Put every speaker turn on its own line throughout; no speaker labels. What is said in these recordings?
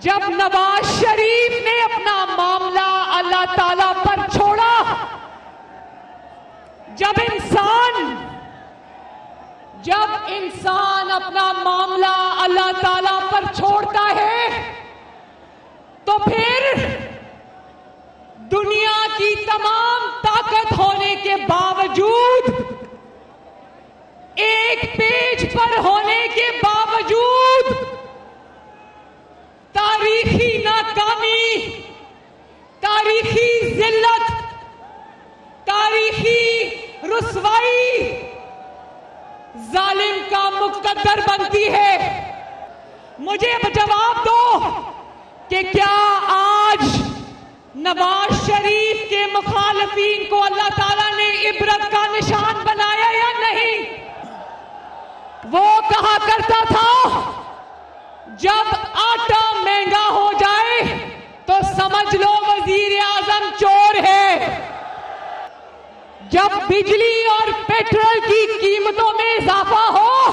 जब नवाज शरीफ ने अपना मामला अल्लाह ताला पर छोड़ा, जब इंसान अपना मामला अल्लाह ताला पर छोड़ता है तो फिर दुनिया की तमाम ताकत होने के बावजूद, एक पेज पर होने के बावजूद तारीखी नाकामी, तारीखी जिल्लत, तारीखी रुसवाई जालिम का मुकद्दर बनती है। मुझे अब जवाब दो कि क्या आज नवाज शरीफ के मुखालिफिन को अल्लाह ताला ने इबरत का निशान बनाया या नहीं? वो कहा करता था, जब आटा महंगा हो जाए तो समझ लो वजीर आजम चोर है। जब बिजली और पेट्रोल की कीमतों में इजाफा हो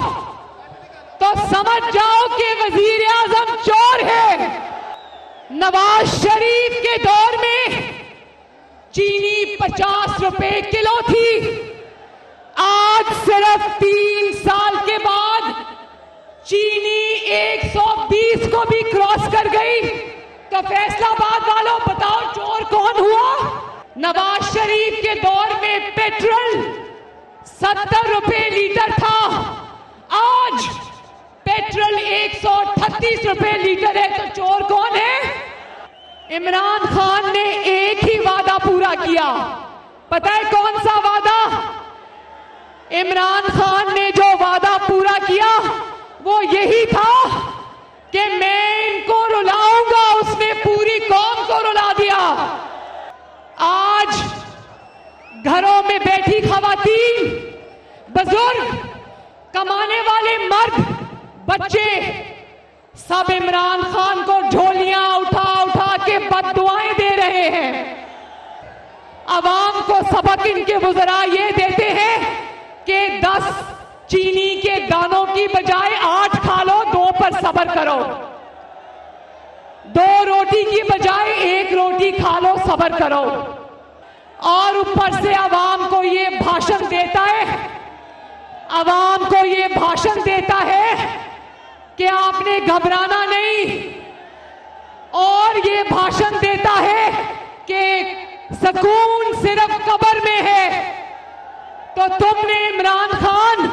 तो समझ जाओ कि वजीर आजम चोर है। नवाज शरीफ के दौर में चीनी 50 रुपए किलो थी। आज सिर्फ 3 साल के बाद चीनी 120 को भी क्रॉस कर गई। तो फैसलाबाद वालों बताओ चोर कौन हुआ? नवाज शरीफ के दौर में पेट्रोल 70 रुपए लीटर था, आज पेट्रोल 138 रुपए लीटर है। तो चोर कौन है? इमरान खान ने एक ही वादा पूरा किया। पता है कौन सा वादा? इमरान खान ने जो वादा पूरा किया वो यही था कि मैं इनको रुलाऊंगा। उसने पूरी कौम को रुला दिया। आज घरों में बैठी खवातीन, बुजुर्ग, कमाने वाले मर्द, बच्चे सब इमरान खान को झोलियां उठा उठा के बद्दुआएं दे रहे हैं। अवाम को सबक इनके वज़रा ये देते हैं कि 10 चीनी के दानों की बजाय 8 खा लो, 2 पर सब्र करो। 2 रोटी की बजाय 1 रोटी खा लो, सब्र करो। और ऊपर से अवाम को ये भाषण देता है, अवाम को ये भाषण देता है कि आपने घबराना नहीं, और ये भाषण देता है कि सुकून सिर्फ कब्र में है। तो तुमने इमरान खान,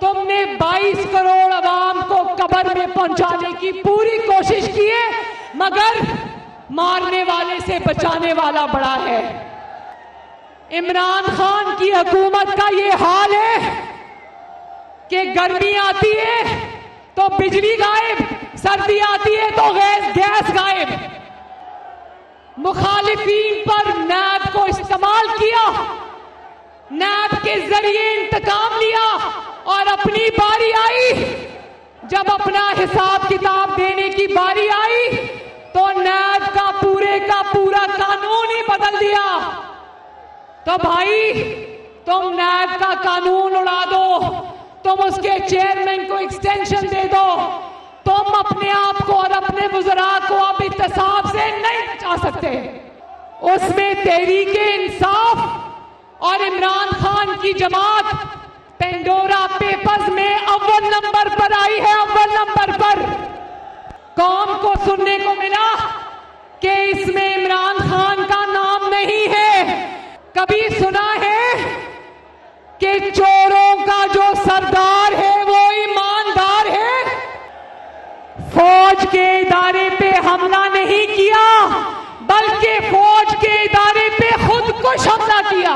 तुमने 22 करोड़ अवाम को कब्र में पहुंचाने की पूरी कोशिश की है, मगर मारने वाले से बचाने वाला बड़ा है। इमरान खान की हुकूमत का ये हाल है कि गर्मी आती है तो बिजली गायब, सर्दी आती है तो गैस गायब। मुखालिफिन पर नैब को इस्तेमाल किया, नैब के जरिए इंतकाम लिया, और अपनी बारी आई, जब अपना हिसाब किताब देने की बारी आई तो नैब का पूरा कानून ही बदल दिया। तो भाई तुम नैब का कानून उड़ा दो, तुम उसके चेयरमैन को एक्सटेंशन दे दो, तुम अपने आप को और अपने वज़रा को अब इत्तेसाब से नहीं बचा सकते। उसमें तहरीके इंसाफ और इमरान खान की जमात पेंडोरा पेपर्स में अव्वल नंबर पर आई है, अव्वल नंबर पर। कौम को सुनने को मिला कि इसमें इमरान खान का नाम नहीं है। कभी सुना है कि चोरों का जो सरदार है वो ईमानदार है? फौज के इदारे पे हमला नहीं किया, बल्कि फौज के इदारे पे खुद कुछ हमला किया।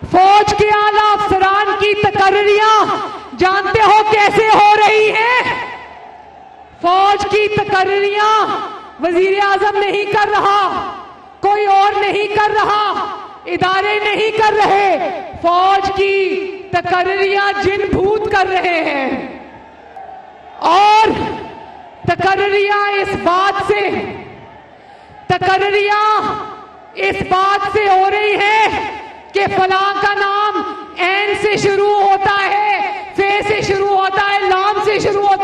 फौज के आला अफसरान की तकर्रियां जानते हो कैसे हो रही हैं? फौज की तकर्रियां वजीर आजम नहीं कर रहा, कोई और नहीं कर रहा, इदारे नहीं कर रहे। फौज की तकर्रियां जिन भूत कर रहे हैं, और तकर्रियां इस बात से हो रही है कि फलां का नाम एन से शुरू होता है, फे से शुरू होता है, लाम से शुरू होता है।